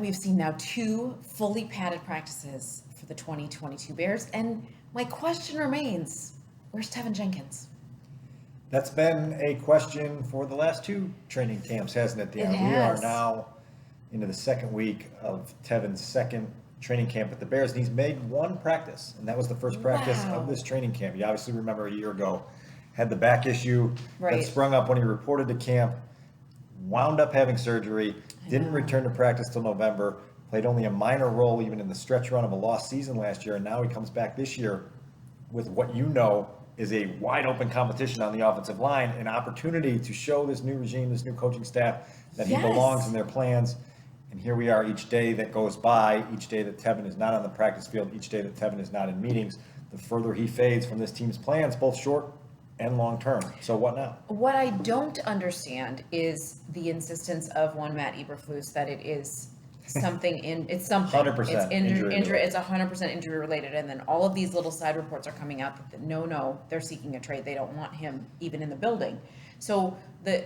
we've seen now 2 fully padded practices for the 2022 Bears. And my question remains, where's Teven Jenkins? That's been a question for the last 2 training camps, hasn't it, Dan? It has. We are now into the second week of Teven's second training camp with the Bears, and he's made 1 practice, and that was the first practice of this training camp. You obviously remember a year ago, had the back issue that sprung up when he reported to camp, wound up having surgery, didn't return to practice till November, played only a minor role even in the stretch run of a lost season last year, and now he comes back this year with what you know is a wide open competition on the offensive line, an opportunity to show this new regime, this new coaching staff, that he belongs in their plans. And here we are each day that goes by, each day that Teven is not on the practice field, each day that Teven is not in meetings, the further he fades from this team's plans, both short and long term. So what now? What I don't understand is the insistence of one Matt Eberflus that it is something it's something. 100% it's injury. It's 100% injury related, and then all of these little side reports are coming out that they're seeking a trade. They don't want him even in the building. So the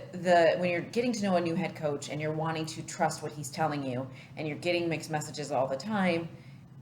when you're getting to know a new head coach and you're wanting to trust what he's telling you, and you're getting mixed messages all the time,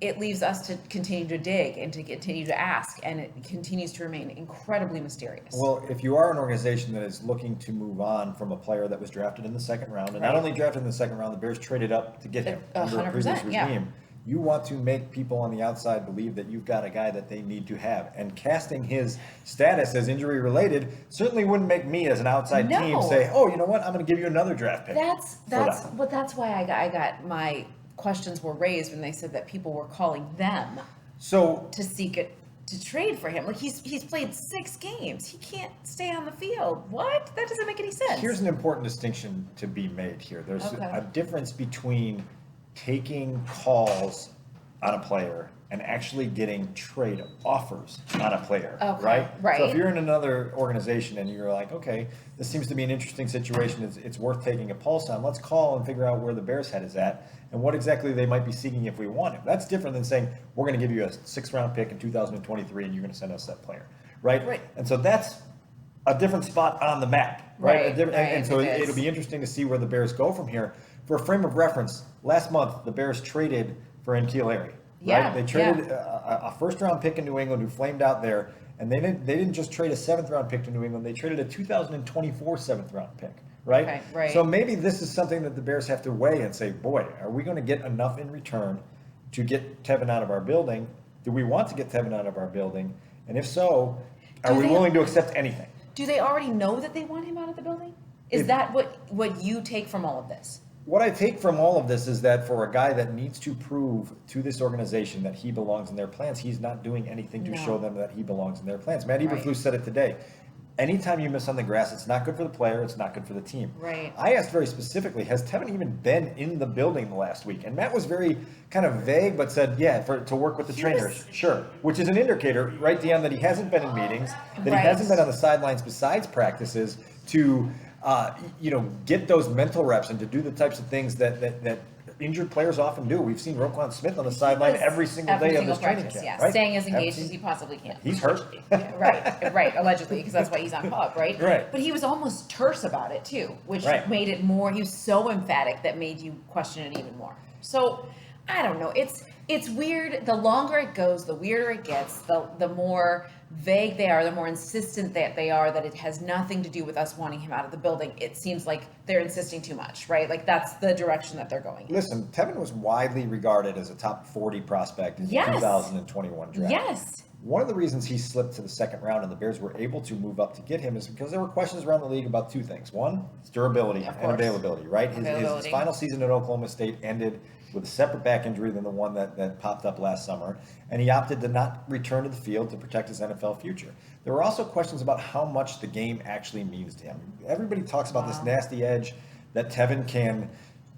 it leaves us to continue to dig and to continue to ask, and it continues to remain incredibly mysterious. Well, if you are an organization that is looking to move on from a player that was drafted in the second round, and not only drafted in the second round, the Bears traded up to get him under a previous regime, you want to make people on the outside believe that you've got a guy that they need to have. And casting his status as injury related certainly wouldn't make me as an outside team say, oh, you know what, I'm going to give you another draft pick. That's why I got my questions were raised when they said that people were calling them to seek it to trade for him. Like he's played 6 games. He can't stay on the field. What? That doesn't make any sense. Here's an important distinction to be made here. There's a difference between taking calls on a player and actually getting trade offers on a player, right? So if you're in another organization and you're like, okay, this seems to be an interesting situation, it's worth taking a pulse on, let's call and figure out where the Bears' head is at and what exactly they might be seeking if we want him. That's different than saying, we're going to give you a 6th round pick in 2023 and you're going to send us that player, right? And so that's a different spot on the map, right? And so it'll be interesting to see where the Bears go from here. For a frame of reference, last month, the Bears traded for N'Keal Harry. Right? They traded a 1st round pick in New England who flamed out there, and they didn't just trade a 7th round pick to New England, they traded a 2024 7th round pick, right? So maybe this is something that the Bears have to weigh and say, boy, are we going to get enough in return to get Teven out of our building? Do we want to get Teven out of our building? And if so, are we willing to accept anything? Do they already know that they want him out of the building? Is that what you take from all of this? What I take from all of this is that for a guy that needs to prove to this organization that he belongs in their plans, he's not doing anything to show them that he belongs in their plans. Matt Eberflus said it today. Anytime you miss on the grass, it's not good for the player, it's not good for the team. I asked very specifically, has Teven even been in the building the last week? And Matt was very kind of vague, but said, to work with the trainers. Sure. Which is an indicator, right, Dionne, that he hasn't been in meetings, that he hasn't been on the sidelines besides practices to get those mental reps and to do the types of things that injured players often do. We've seen Roquan Smith on the sideline every single day of this training camp. Right? Staying as engaged as he possibly can. He's hurt. right, allegedly, because that's why he's on PUP, right? But he was almost terse about it, too, which made it more, he was so emphatic that made you question it even more. So, I don't know. It's weird. The longer it goes, the weirder it gets, the more vague they are, the more insistent that they are that it has nothing to do with us wanting him out of the building. It seems like they're insisting too much, right? Like that's the direction that they're going in. Listen, Teven was widely regarded as a top 40 prospect in the 2021 draft. One of the reasons he slipped to the 2nd round and the Bears were able to move up to get him is because there were questions around the league about 2 things. One, his durability and availability, right? His final season at Oklahoma State ended with a separate back injury than the one that popped up last summer, and he opted to not return to the field to protect his NFL future. There were also questions about how much the game actually means to him. Everybody talks about this nasty edge that Teven can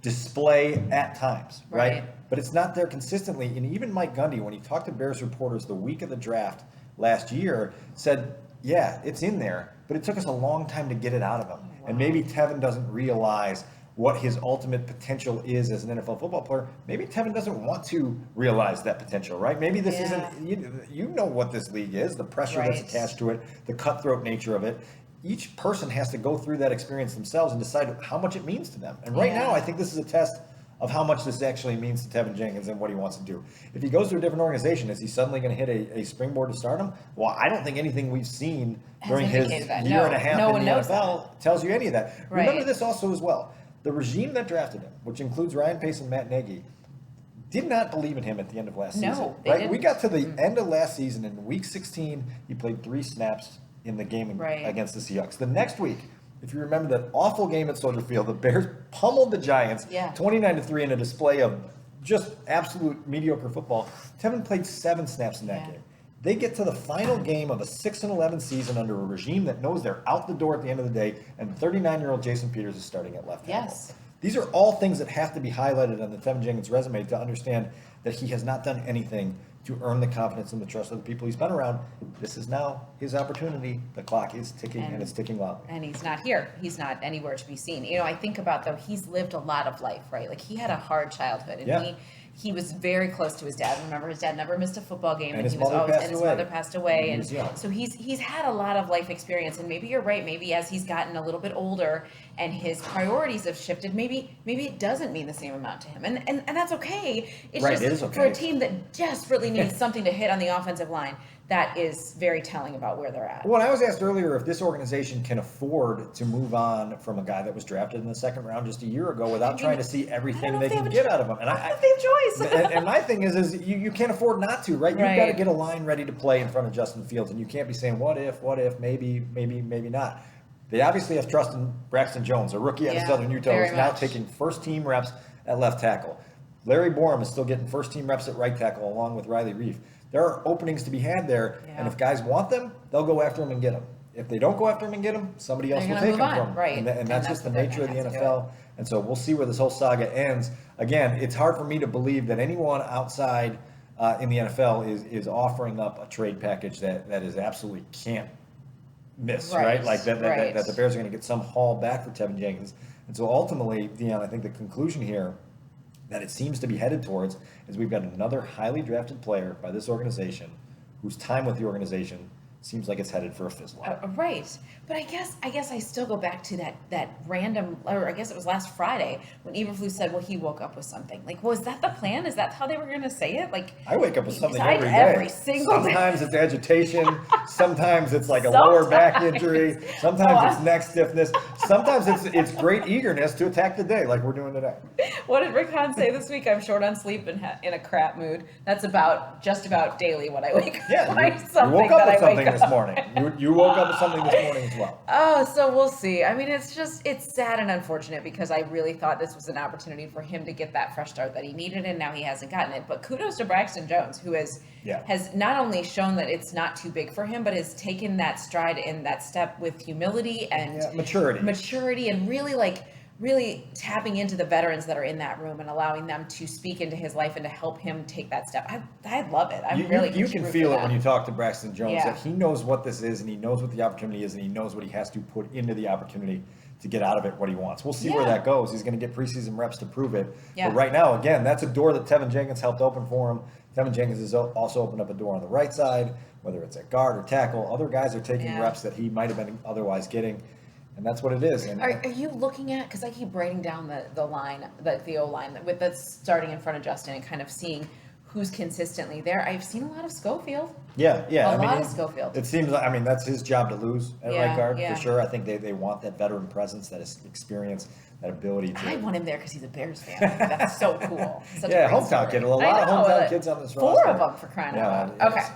display at times, right? But it's not there consistently. And even Mike Gundy, when he talked to Bears reporters the week of the draft last year, said, yeah, it's in there, but it took us a long time to get it out of him. And maybe Teven doesn't realize what his ultimate potential is as an NFL football player. Maybe Teven doesn't want to realize that potential, right? Maybe this isn't, you know what this league is, the pressure that's attached to it, the cutthroat nature of it. Each person has to go through that experience themselves and decide how much it means to them. And right now, I think this is a test of how much this actually means to Teven Jenkins and what he wants to do. If he goes to a different organization, is he suddenly going to hit a springboard to stardom? Well, I don't think anything we've seen during his year and a half in the NFL tells you any of that. Right. Remember this also as well. The regime that drafted him, which includes Ryan Pace and Matt Nagy, did not believe in him at the end of last season. Right? Didn't. We got to the end of last season, and in week 16, he played 3 snaps in the game against the Seahawks. The next week, if you remember that awful game at Soldier Field, the Bears pummeled the Giants 29-3 in a display of just absolute mediocre football. Teven played 7 snaps in that game. They get to the final game of a 6-11 season under a regime that knows they're out the door at the end of the day, and 39-year-old Jason Peters is starting at left tackle. Yes. These are all things that have to be highlighted on the Teven Jenkins resume to understand that he has not done anything to earn the confidence and the trust of the people he's been around. This is now his opportunity. The clock is ticking, and it's ticking loudly. And he's not here. He's not anywhere to be seen. You know, I think about, though, he's lived a lot of life, right? Like, he had a hard childhood, and he was very close to his dad. Remember, his dad never missed a football game, and his mother passed away. And so he's had a lot of life experience. And maybe you're right. Maybe as he's gotten a little bit older and his priorities have shifted, maybe it doesn't mean the same amount to him. And that's okay. It's just for a team that desperately needs something to hit on the offensive line. That is very telling about where they're at. Well, I was asked earlier if this organization can afford to move on from a guy that was drafted in the second round just a year ago without trying to see everything they can get out of him. And I don't think they have choice. and my thing is you can't afford not to, right? You've got to get a line ready to play in front of Justin Fields, and you can't be saying, what if, maybe not. They obviously have trust in Braxton Jones, a rookie out of Southern Utah, who's now taking first-team reps at left tackle. Larry Borum is still getting first-team reps at right tackle along with Riley Reif. There are openings to be had there, and if guys want them, they'll go after them and get them. If they don't go after them and get them, somebody else will take them from them. Right. And that's just the nature of the NFL. And so we'll see where this whole saga ends. Again, it's hard for me to believe that anyone outside in the NFL is offering up a trade package that is absolutely can't miss, right? Like that the Bears are going to get some haul back for Teven Jenkins. And so ultimately, Dionne, I think the conclusion here that it seems to be headed towards is we've got another highly drafted player by this organization whose time with the organization seems like it's headed for a fizzle out. Right. But I guess I still go back to that random, or I guess it was last Friday when Eberflus said, well, he woke up with something. Like, was that the plan? Is that how they were going to say it? Like, I wake up with something every single day. Sometimes it's agitation. Sometimes it's like a lower back injury. Sometimes it's neck stiffness. Sometimes it's great eagerness to attack the day like we're doing today. What did Rick Hahn say this week? I'm short on sleep and in a crap mood. That's just about daily when I wake up. Yeah, you woke up with something this morning. You woke up with something this morning as well. Oh, so we'll see. I mean, it's sad and unfortunate because I really thought this was an opportunity for him to get that fresh start that he needed, and now he hasn't gotten it. But kudos to Braxton Jones, who has not only shown that it's not too big for him, but has taken that stride and that step with humility and maturity, and really tapping into the veterans that are in that room and allowing them to speak into his life and to help him take that step. I love it. You can feel it when you talk to Braxton Jones that he knows what this is, and he knows what the opportunity is, and he knows what he has to put into the opportunity to get out of it what he wants. We'll see where that goes. He's going to get preseason reps to prove it. But right now, again, that's a door that Teven Jenkins helped open for him. Teven Jenkins has also opened up a door on the right side, whether it's at guard or tackle. Other guys are taking reps that he might have been otherwise getting. And that's what it is. And are you looking at, because I keep writing down the line, the O-line, with the starting in front of Justin and kind of seeing who's consistently there. I've seen a lot of Schofield. Yeah. A lot of Schofield. It seems like, that's his job to lose at right guard, for sure. I think they want that veteran presence, that experience, that ability to. I want him there because he's a Bears fan. That's so cool. Hometown kid. A lot of hometown kids on this roster. 4 of them, for crying out loud. Okay.